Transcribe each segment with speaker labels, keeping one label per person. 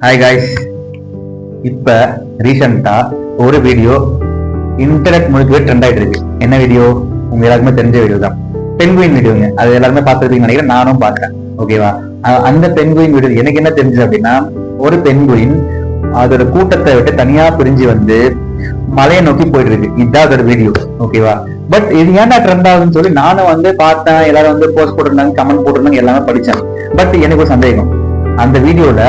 Speaker 1: Hi guys, இப்ப ரீசெண்டா ஒரு வீடியோ இன்டர்நெட் முழுக்கவே ட்ரெண்ட் ஆயிட்டு இருக்கு. என்ன வீடியோ? உங்க எல்லாருக்குமே தெரிஞ்ச வீடியோ தான், பென்குயின் வீடியோங்க. அது எல்லாருமே பார்த்துருக்கீங்கன்னு நினைக்கிறேன், நானும் பார்க்கிறேன். ஓகேவா? அந்த பென்குயின் வீடியோ எனக்கு என்ன தெரிஞ்சது அப்படின்னா, ஒரு பென்குயின் அதோட கூட்டத்தை விட்டு தனியா பிரிஞ்சு வந்து மலையை நோக்கி போயிட்டு இருக்கு. இதுதான் அதோட வீடியோ. ஓகேவா? பட் இது ஏன்டா ட்ரெண்ட் ஆகுதுன்னு சொல்லி நானும் வந்து பார்த்தேன். எல்லாரும் வந்து போஸ்ட் போட்டிருந்தாங்க, கமெண்ட் போட்டிருந்தாங்க, எல்லாமே படிச்சேன். பட் எனக்கு ஒரு சந்தேகம், அந்த வீடியோல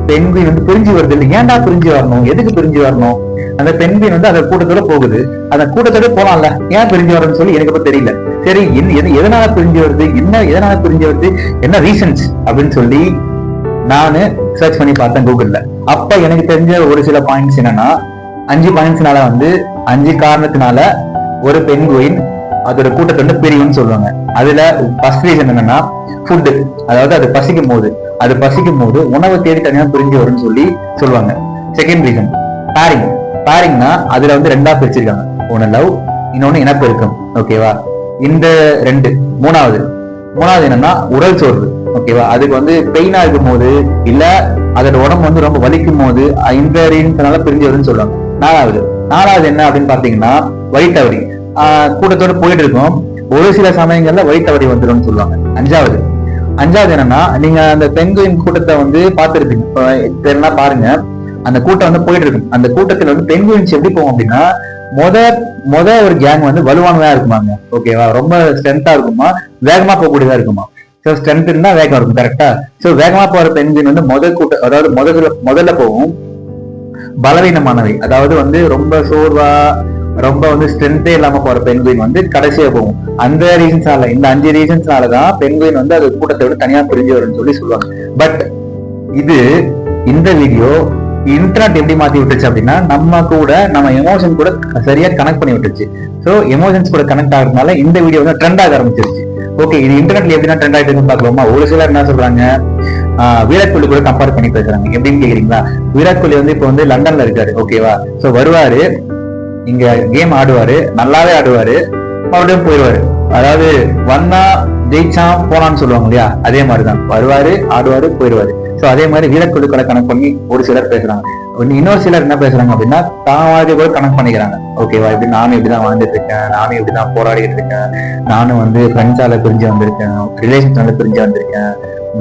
Speaker 1: பெண்குயின் வந்து பிரிஞ்சு வருது இல்லை, ஏன்டா பிரிஞ்சு வரணும், எதுக்கு பிரிஞ்சு வரணும்? அந்த பெண்குயின் வந்து அந்த கூட்டத்தோட போகுது, அந்த கூட்டத்தோட போலாம்ல, ஏன் பிரிஞ்சு வரணும்னு சொல்லி எனக்கு இப்ப தெரியல. சரி, எதனால பிரிஞ்சு வருது, எதனால பிரிஞ்சு வருது, என்ன ரீசன்ஸ் அப்படின்னு சொல்லி நானு சர்ச் பண்ணி பார்த்தேன் கூகுள்ல. அப்ப எனக்கு தெரிஞ்ச ஒரு சில பாயிண்ட்ஸ் என்னன்னா, 5 பாயிண்ட்ஸ்னால வந்து 5 காரணத்தினால ஒரு பெண்குயின் அதோட கூட்டத்தை வந்து பிரியும்னு சொல்லுவாங்க. அதுல ஃபர்ஸ்ட் ரீசன் என்னன்னா ஃபுட், அதாவது அது பசிக்கும் போது உணவு தேடி தனியா பிரிஞ்சு வரும்னு சொல்லி சொல்லுவாங்க. செகண்ட் ரீசன் பேரிங்னா அதுல வந்து 2ஆ பிரிச்சிருக்காங்க, ஒன்னு லவ், இன்னொன்னு இனப்பெருக்கம். ஓகேவா? இந்த 2. மூணாவது என்னன்னா உடல் சோர்வு. ஓகேவா? அதுக்கு வந்து பெயினா இருக்கும் போது இல்ல அதோட உடம்பு வந்து ரொம்ப வலிக்கும் போது இந்த ரீசனால பிரிஞ்சு வரும்னு சொல்லுவாங்க. நாலாவது என்ன அப்படின்னு பாத்தீங்கன்னா வயிற்றவரி. கூட்டத்தோட போயிட்டு இருக்கும், ஒரு சில சமயங்கள்ல வயிற்றவரி வந்துடும் சொல்லுவாங்க. அஞ்சாவது என்னன்னா, நீங்க அந்த பெண்குயின் கூட்டத்தை வந்து பார்த்திருப்பீங்க பாருங்க. அந்த கூட்டம் வந்து போயிட்டு இருக்கும், அந்த கூட்டத்துல வந்து பெண்குயின்ஸ் எப்படி போகும் அப்படின்னா, மொத ஒரு கேங் வந்து வலுவானதா இருக்குமாங்க. ஓகேவா? ரொம்ப ஸ்ட்ரென்த்தா இருக்குமா, வேகமா போகக்கூடியதா இருக்குமா. சோ ஸ்ட்ரென்த் இருந்தா வேகம் இருக்கும், கரெக்டா? சோ வேகமா போற பெண்குயின் வந்து அதாவது முதல்ல போகும். பலவீனமானவை, அதாவது வந்து ரொம்ப சோர்வா, ரொம்ப வந்து ஸ்ட்ரென்த்தே இல்லாம போற பெண்குயின் வந்து கடைசியா போகும். அந்த ரீசன்ஸால, இந்த 5 ரீசன்ஸ்னாலதான் பெண்குயின் வந்து அது கூட்டத்தை விட தனியா பிரிஞ்சு வரும்னு சொல்லி சொல்லுவாங்க. பட் இந்த வீடியோ இன்டர்நெட் எப்படி மாத்தி விட்டுச்சு அப்படின்னா, நம்ம எமோஷன் கூட சரியா கனெக்ட் பண்ணி விட்டுச்சு. சோ எமோஷன்ஸ் கூட கனெக்ட் ஆகிறதுனால இந்த வீடியோ வந்து ட்ரெண்ட் ஆக ஆரம்பிச்சிருச்சு. ஓகே, இது இன்டர்நெட்ல எப்படின்னா ட்ரெண்ட் ஆயிட்டு பாக்கலாமா? ஒரு சிலர் என்ன சொல்றாங்க, விராட் கோலி கூட கம்பேர் பண்ணி பேசுறாங்க. எப்படின்னு கேக்குறீங்களா? விராட் கோலி வந்து இப்ப வந்து லண்டன்ல இருக்காரு. ஓகேவா? சோ வருவாரு, இங்க கேம் ஆடுவாரு, நல்லாவே ஆடுவாரு, மறுபடியும் போயிடுவாரு. அதாவது வந்தா ஜெயிச்சான் போனான்னு சொல்லுவாங்க இல்லையா, அதே மாதிரிதான் வருவாரு, ஆடுவாரு, போயிடுவாரு. சோ அதே மாதிரி விராட் கோலி கூட கனெக்ட் பண்ணி ஒரு சிலர் பேசுறாங்க. இன்னொரு சிலர் என்ன பேசுறாங்க அப்படின்னா, தாவாக கூட கனெக்ட் பண்ணிக்கிறாங்க. ஓகேவா? இப்படி நானும் இப்படிதான் வாழ்ந்துட்டு இருக்கேன், நானும் இப்படிதான் போராடிட்டு இருக்கேன், நானும் வந்து ஃப்ரெண்ட்ஸால பிரிஞ்சு வந்திருக்கேன், ரிலேஷன்ஸ்னால பிரிஞ்சு வந்திருக்கேன்,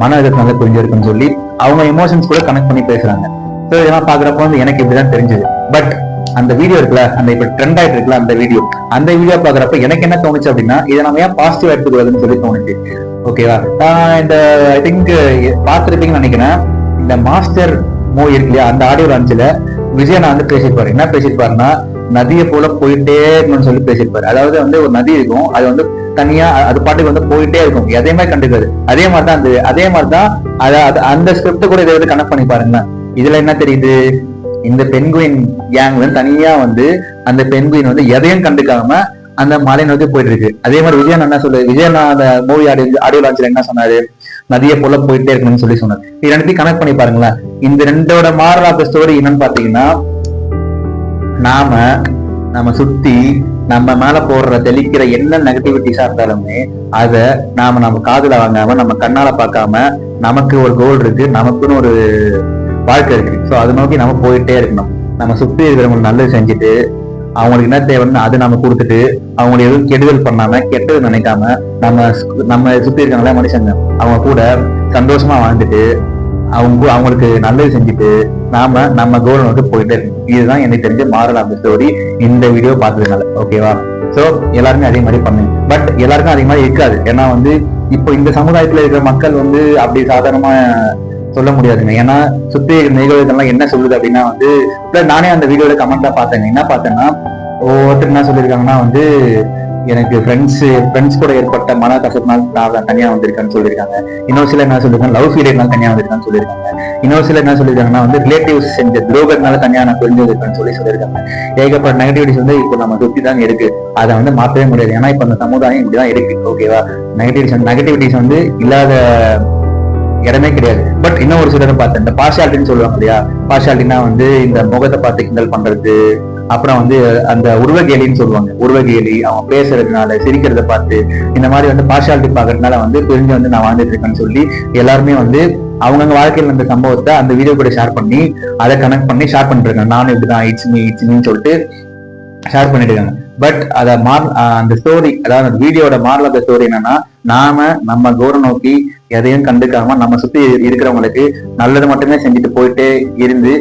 Speaker 1: மன அழுத்தத்தினால பிரிஞ்சு இருக்குன்னு சொல்லி அவங்க எமோஷன்ஸ் கூட கனெக்ட் பண்ணி பேசுறாங்க. ஸோ இதெல்லாம் பாக்குறப்ப வந்து எனக்கு இப்படிதான் தெரிஞ்சது. பட் அந்த வீடியோ இருக்குல்ல, அந்த இப்ப ட்ரெண்ட் ஆயிட்டு இருக்குல்ல, அந்த வீடியோ பாக்குறப்ப எனக்கு என்ன தோணுச்சு அப்படின்னா, இதை நம்ம ஏன் பாசிட்டிவ் எடுத்துக்கூடாதுன்னு சொல்லி தோணுச்சு. ஓகேவா? இந்த ஐ திங்க் பார்த்துருப்பீங்கன்னு நினைக்கிறேன், இந்த மாஸ்டர் மூவி இருக்கு இல்லையா, அந்த ஆடியோ லான்ச்ல விஜயனா வந்து பேசியிருப்பாரு. என்ன பேசியிருப்பாருன்னா, நதியை போல போயிட்டே இருக்கணும்னு சொல்லி பேசியிருப்பாரு. அதாவது வந்து ஒரு நதி இருக்கும், அது வந்து தனியா அது பாட்டுக்கு வந்து போயிட்டே இருக்கும், எதையுமே கண்டுக்காது. அதே மாதிரிதான் அந்த ஸ்கிரிப்ட் கூட இதை வந்து கனெக்ட் பண்ணி பாருங்களேன். இதுல என்ன தெரியுது, இந்த பெண்குயின் கேங் வந்து தனியா வந்து அந்த பெண்குயின் வந்து எதையும் கண்டுக்காம அந்த மலை நோக்கி போயிட்டு இருக்கு. அதே மாதிரி விஜயனா அந்த மூவி ஆடியோ லான்ச்ல என்ன சொன்னாரு, நதியை போல போயிட்டே இருக்கணும்னு சொல்லி சொன்னார். இது ரெண்டுத்தையும் கனெக்ட் பண்ணி பாருங்களேன். இந்த 2ஓட மாரல் ஆஃப் தி ஸ்டோரி என்னன்னு பாத்தீங்கன்னா, நம்ம சுத்தி நம்ம மேல தெளிக்கிற என்ன நெகட்டிவிட்டிஸா இருந்தாலுமே அதை நம்ம காதுல வாங்காம, நம்ம கண்ணால பார்க்காம, நமக்கு ஒரு கோல் இருக்கு, நமக்குன்னு ஒரு வாழ்க்கை இருக்கு. சோ அதை நோக்கி நம்ம போயிட்டே இருக்கணும். நம்ம சுத்தி இருக்கிறவங்களுக்கு நல்லது செஞ்சுட்டு, அவங்களுக்கு என்ன தேவைன்னு அதை நம்ம கொடுத்துட்டு, அவங்களை எதுவும் கெடுதல் பண்ணாம, கெட்டது நினைக்காம, நம்ம சுத்தி இருக்காங்களா மனுஷங்க, அவங்க கூட சந்தோஷமா வாழ்ந்துட்டு, அவங்களுக்கு நல்லது செஞ்சுட்டு நம்ம கோல் நோக்கி போயிட்டே இருக்கணும். இதுதான் எனக்கு தெரிஞ்ச மாரல் ஆஃப் தி ஸ்டோரி இந்த வீடியோ பார்த்ததுனால. ஓகேவா? சோ எல்லாருமே அதே மாதிரி பண்ணுங்க. பட் எல்லாருக்கும் அதே மாதிரி இருக்காது. ஏன்னா வந்து இப்போ இந்த சமுதாயத்துல இருக்கிற மக்கள் வந்து அப்படி சாதாரணமா சொல்ல முடியாதுங்க. ஏன்னா சுத்தி நிகழ்வுகள்லாம் என்ன சொல்லுது அப்படின்னா வந்து, நானே அந்த வீடியோல கமெண்ட்ல பார்த்தேங்க. என்ன பார்த்தேன்னா, ஒவ்வொருத்தர் என்ன சொல்லியிருக்காங்கன்னா வந்து, எனக்கு ஃப்ரெண்ட்ஸ் கூட ஏற்பட்ட மன கசப்புனால நான் தனியா வந்திருக்கேன்னு சொல்லியிருக்காங்க. இன்னொரு சிலர் என்ன சொல்லியிருக்காங்க, லவ் ஃபீலியர்னால தனியா வந்திருக்கான்னு சொல்லியிருக்காங்க. இன்னொரு சிலர் என்ன சொல்லியிருக்காங்கன்னா வந்து, ரிலேட்டிவ்ஸ் செஞ்ச துரோகத்தினால தனியா நான் பிரிஞ்சு வந்திருக்கேன்னு சொல்லியிருக்காங்க. ஏகப்பட்ட நெகட்டிவிட்டிஸ் வந்து இப்போ நம்ம சுத்தி தான் இருக்கு, அதை வந்து மாற்றவே முடியாது. ஏன்னா இப்ப அந்த சமுதாயம் இப்படிதான் இருக்கு. ஓகேவா? நெகட்டிவிட்டிஸ் வந்து இல்லாத இடமே கிடையாது. பட் இன்னும் ஒரு சிலர் பார்த்தேன், இந்த பார்ஷியாலிட்டின்னு சொல்லுவாங்க இல்லையா, பார்ஷியாலிட்டினா வந்து இந்த முகத்தை பார்த்து கிண்டல் பண்றது, அப்புறம் வந்து அந்த உருவகேலின்னு சொல்லுவாங்க. உருவகேலி, அவன் பேசுறதுனால, சிரிக்கிறத பார்த்து, இந்த மாதிரி வந்து பார்ஷியாலிட்டி பாக்குறதுனால வந்து பிரிஞ்சு வந்து நான் வாழ்ந்துட்டு இருக்கேன்னு சொல்லி எல்லாருமே வந்து அவங்க வாழ்க்கையில் இந்த சம்பவத்தை அந்த வீடியோ கூட ஷேர் பண்ணி அதை கனெக்ட் பண்ணி ஷேர் பண்ணிட்டு இருக்காங்க. நானும் இப்படிதான் இட்ஸ் மீன்னு சொல்லிட்டு ஷேர் பண்ணிட்டு இருக்காங்க. பட் அத அந்த ஸ்டோரி, அதாவது அந்த வீடியோட மாரல் ஆஃப் த ஸ்டோரி என்னன்னா, நம்ம கோரை நோக்கி எதையும் கண்டுக்காம நம்ம சுத்தி இருக்கிறவங்களுக்கு நல்லது மட்டுமே செஞ்சுட்டு போயிட்டே இருந்து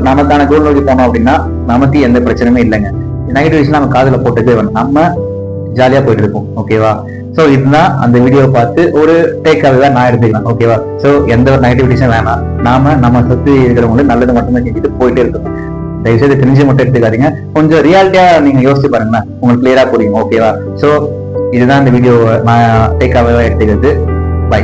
Speaker 1: நமக்கான கோல் நோக்கி போனோம் அப்படின்னா நமக்கு எந்த பிரச்சனையுமே இல்லைங்க. நெகட்டிவ் விஷயம் நம்ம காதுல போட்டுட்டே வேணும், நம்ம ஜாலியா போயிட்டு இருக்கோம். ஓகேவா? சோ இதுதான் அந்த வீடியோவை பார்த்து ஒரு டேக்காவே தான் நான் எடுத்துக்கலாம். ஓகேவா? சோ எந்த ஒரு நெகட்டிவிட்டிஸும் வேணாம், நம்ம சுத்தி இருக்கிறவங்களுக்கு நல்லது மட்டுமே செஞ்சுட்டு போயிட்டே இருக்கோம். தயவுசெய்து தெரிஞ்சு மட்டும் எடுத்துக்காதீங்க, கொஞ்சம் ரியாலிட்டியா நீங்க யோசிச்சு பாருங்களேன், உங்களுக்கு கிளியரா புரியும். ஓகேவா? சோ இதுதான் இந்த வீடியோ நான் டேக்காவே எடுத்துக்கிறது. பை.